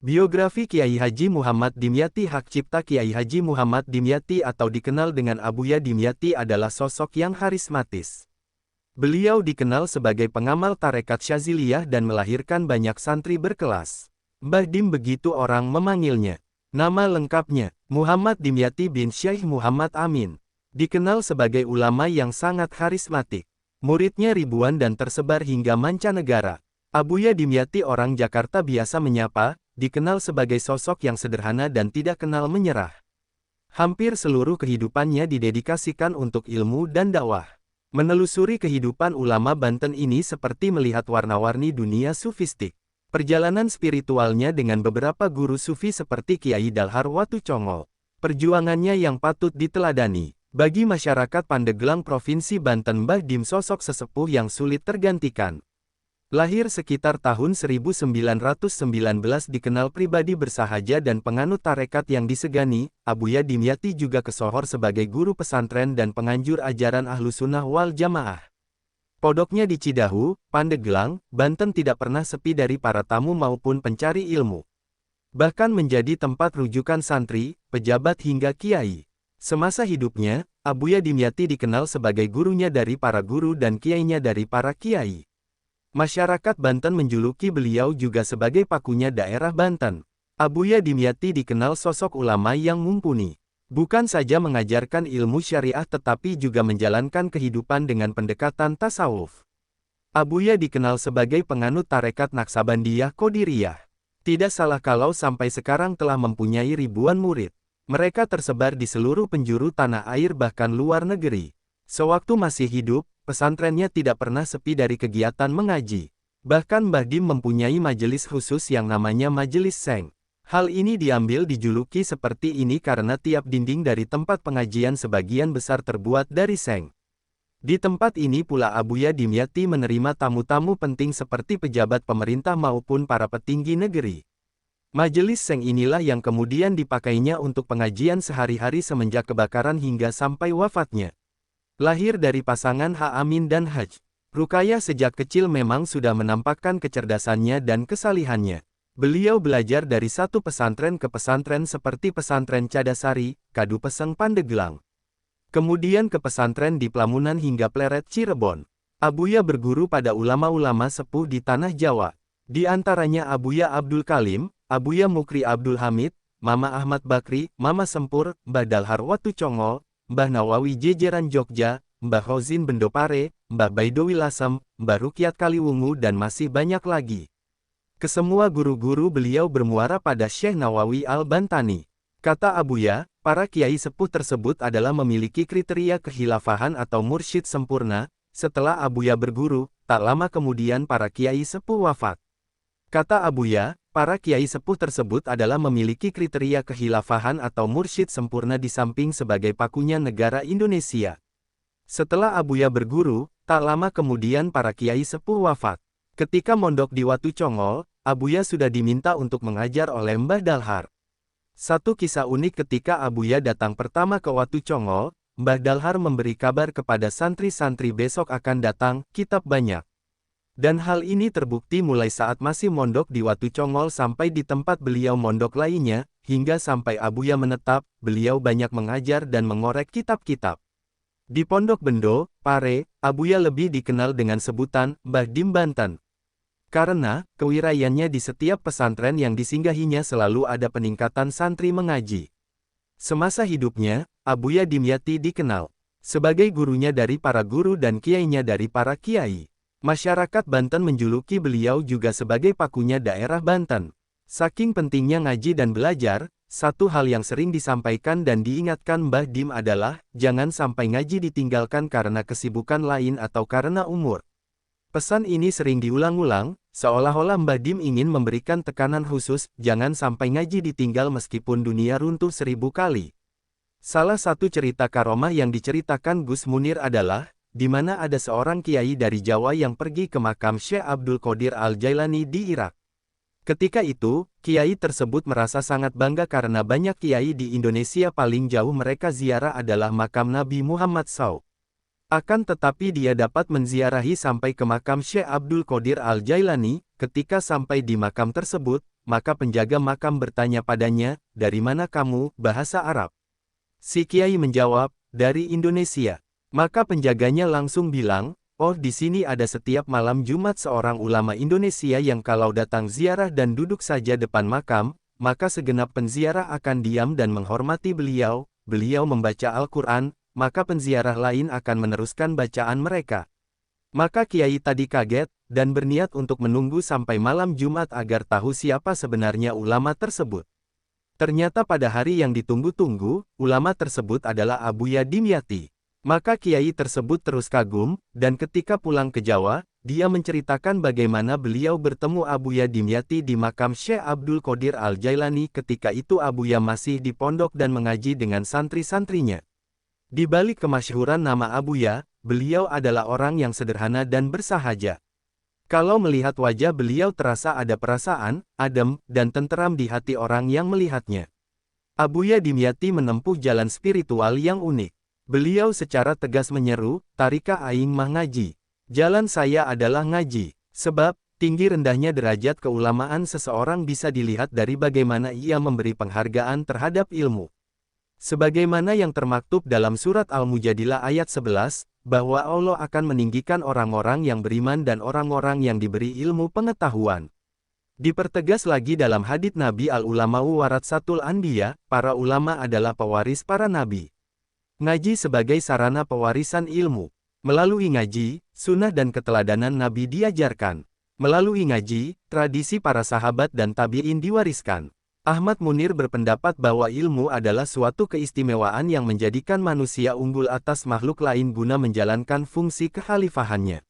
Biografi Kiai Haji Muhammad Dimyati. Hak cipta Kiai Haji Muhammad Dimyati atau dikenal dengan Abuya Dimyati adalah sosok yang karismatis. Beliau dikenal sebagai pengamal tarekat Syaziliyah dan melahirkan banyak santri berkelas. Mbah Dim begitu orang memanggilnya. Nama lengkapnya, Muhammad Dimyati bin Syekh Muhammad Amin. Dikenal sebagai ulama yang sangat karismatik. Muridnya ribuan dan tersebar hingga mancanegara. Abuya Dimyati orang Jakarta biasa menyapa, dikenal sebagai sosok yang sederhana dan tidak kenal menyerah. Hampir seluruh kehidupannya didedikasikan untuk ilmu dan dakwah. Menelusuri kehidupan ulama Banten ini seperti melihat warna-warni dunia sufistik. Perjalanan spiritualnya dengan beberapa guru sufi seperti Kiai Dalhar Watucongol. Perjuangannya yang patut diteladani. Bagi masyarakat Pandeglang Provinsi Banten, Mbah Dim sosok sesepuh yang sulit tergantikan. Lahir sekitar tahun 1919, dikenal pribadi bersahaja dan penganut tarekat yang disegani. Abuya Dimyati juga kesohor sebagai guru pesantren dan penganjur ajaran Ahlussunnah wal Jamaah. Pondoknya di Cidahu, Pandeglang, Banten tidak pernah sepi dari para tamu maupun pencari ilmu. Bahkan menjadi tempat rujukan santri, pejabat hingga kiai. Semasa hidupnya, Abuya Dimyati dikenal sebagai gurunya dari para guru dan kiainya dari para kiai. Masyarakat Banten menjuluki beliau juga sebagai pakunya daerah Banten. Abuya Dimyati dikenal sosok ulama yang mumpuni. Bukan saja mengajarkan ilmu syariah tetapi juga menjalankan kehidupan dengan pendekatan tasawuf. Abuya dikenal sebagai penganut tarekat Naksabandiyah Qadiriyah. Tidak salah kalau sampai sekarang telah mempunyai ribuan murid. Mereka tersebar di seluruh penjuru tanah air bahkan luar negeri. Sewaktu masih hidup, pesantrennya tidak pernah sepi dari kegiatan mengaji. Bahkan Mbah Dim mempunyai majelis khusus yang namanya Majelis Seng. Hal ini diambil dijuluki seperti ini karena tiap dinding dari tempat pengajian sebagian besar terbuat dari seng. Di tempat ini pula Abuya Dimyati menerima tamu-tamu penting seperti pejabat pemerintah maupun para petinggi negeri. Majelis Seng inilah yang kemudian dipakainya untuk pengajian sehari-hari semenjak kebakaran hingga sampai wafatnya. Lahir dari pasangan Ha Amin dan Haj Rukayah, sejak kecil memang sudah menampakkan kecerdasannya dan kesalihannya. Beliau belajar dari satu pesantren ke pesantren seperti pesantren Cadasari, Kadu Peseng Pandeglang. Kemudian ke pesantren di Plamunan hingga Pleret Cirebon. Abuya berguru pada ulama-ulama sepuh di tanah Jawa. Di antaranya Abuya Abdul Kalim, Abuya Mukri Abdul Hamid, Mama Ahmad Bakri, Mama Sempur, Mbah Dalhar Watucongol, Mbah Nawawi Jejeran Jogja, Mbah Rozin Bendopare, Mbah Baidowi Lasem, Mbah Rukyat Kaliwungu dan masih banyak lagi. Kesemua guru-guru beliau bermuara pada Syekh Nawawi Al-Bantani. Kata Abuya, para kiai sepuh tersebut adalah memiliki kriteria kehilafahan atau mursyid sempurna. Setelah Abuya berguru, tak lama kemudian para kiai sepuh wafat. Kata Abuya, para kiai sepuh tersebut adalah memiliki kriteria kehilafahan atau mursyid sempurna di samping sebagai pakunya negara Indonesia. Setelah Abuya berguru, tak lama kemudian para kiai sepuh wafat. Ketika mondok di Watucongol, Abuya sudah diminta untuk mengajar oleh Mbah Dalhar. Satu kisah unik ketika Abuya datang pertama ke Watucongol, Mbah Dalhar memberi kabar kepada santri-santri besok akan datang kitab banyak. Dan hal ini terbukti mulai saat masih mondok di Watucongol sampai di tempat beliau mondok lainnya, hingga sampai Abuya menetap, beliau banyak mengajar dan mengorek kitab-kitab. Di Pondok Bendo, Pare, Abuya lebih dikenal dengan sebutan Mbah Dim Banten. Karena kewirayannya di setiap pesantren yang disinggahinya selalu ada peningkatan santri mengaji. Semasa hidupnya, Abuya Dimyati dikenal sebagai gurunya dari para guru dan kiainya dari para kiai. Masyarakat Banten menjuluki beliau juga sebagai pakunya daerah Banten. Saking pentingnya ngaji dan belajar, satu hal yang sering disampaikan dan diingatkan Mbah Dim adalah, jangan sampai ngaji ditinggalkan karena kesibukan lain atau karena umur. Pesan ini sering diulang-ulang, seolah-olah Mbah Dim ingin memberikan tekanan khusus, jangan sampai ngaji ditinggal meskipun dunia runtuh 1000 kali. Salah satu cerita karomah yang diceritakan Gus Munir adalah, di mana ada seorang kiai dari Jawa yang pergi ke makam Syekh Abdul Qadir Al-Jailani di Irak. Ketika itu, kiai tersebut merasa sangat bangga karena banyak kiai di Indonesia paling jauh mereka ziarah adalah makam Nabi Muhammad SAW. Akan tetapi dia dapat menziarahi sampai ke makam Syekh Abdul Qadir Al-Jailani. Ketika sampai di makam tersebut, maka penjaga makam bertanya padanya, "Dari mana kamu?" Bahasa Arab. Si kiai menjawab, "Dari Indonesia." Maka penjaganya langsung bilang, "Oh, di sini ada setiap malam Jumat seorang ulama Indonesia yang kalau datang ziarah dan duduk saja depan makam, maka segenap penziarah akan diam dan menghormati beliau. Beliau membaca Al-Quran, maka penziarah lain akan meneruskan bacaan mereka." Maka kiai tadi kaget, dan berniat untuk menunggu sampai malam Jumat agar tahu siapa sebenarnya ulama tersebut. Ternyata pada hari yang ditunggu-tunggu, ulama tersebut adalah Abuya Dimyati. Maka kiai tersebut terus kagum, dan ketika pulang ke Jawa, dia menceritakan bagaimana beliau bertemu Abuya Dimyati di makam Syekh Abdul Qadir Al-Jailani ketika itu Abuya masih di pondok dan mengaji dengan santri-santrinya. Di balik kemasyhuran nama Abuya, beliau adalah orang yang sederhana dan bersahaja. Kalau melihat wajah beliau terasa ada perasaan, adem, dan tenteram di hati orang yang melihatnya. Abuya Dimyati menempuh jalan spiritual yang unik. Beliau secara tegas menyeru, "Tarika aing mah ngaji. Jalan saya adalah ngaji." Sebab, tinggi rendahnya derajat keulamaan seseorang bisa dilihat dari bagaimana ia memberi penghargaan terhadap ilmu. Sebagaimana yang termaktub dalam surat Al-Mujadilah ayat 11, bahwa Allah akan meninggikan orang-orang yang beriman dan orang-orang yang diberi ilmu pengetahuan. Dipertegas lagi dalam hadits Nabi al-ulama'u waratsatul anbiya, para ulama adalah pewaris para nabi. Ngaji sebagai sarana pewarisan ilmu. Melalui ngaji, sunnah dan keteladanan Nabi diajarkan. Melalui ngaji, tradisi para sahabat dan tabi'in diwariskan. Ahmad Munir berpendapat bahwa ilmu adalah suatu keistimewaan yang menjadikan manusia unggul atas makhluk lain guna menjalankan fungsi kekhalifahannya.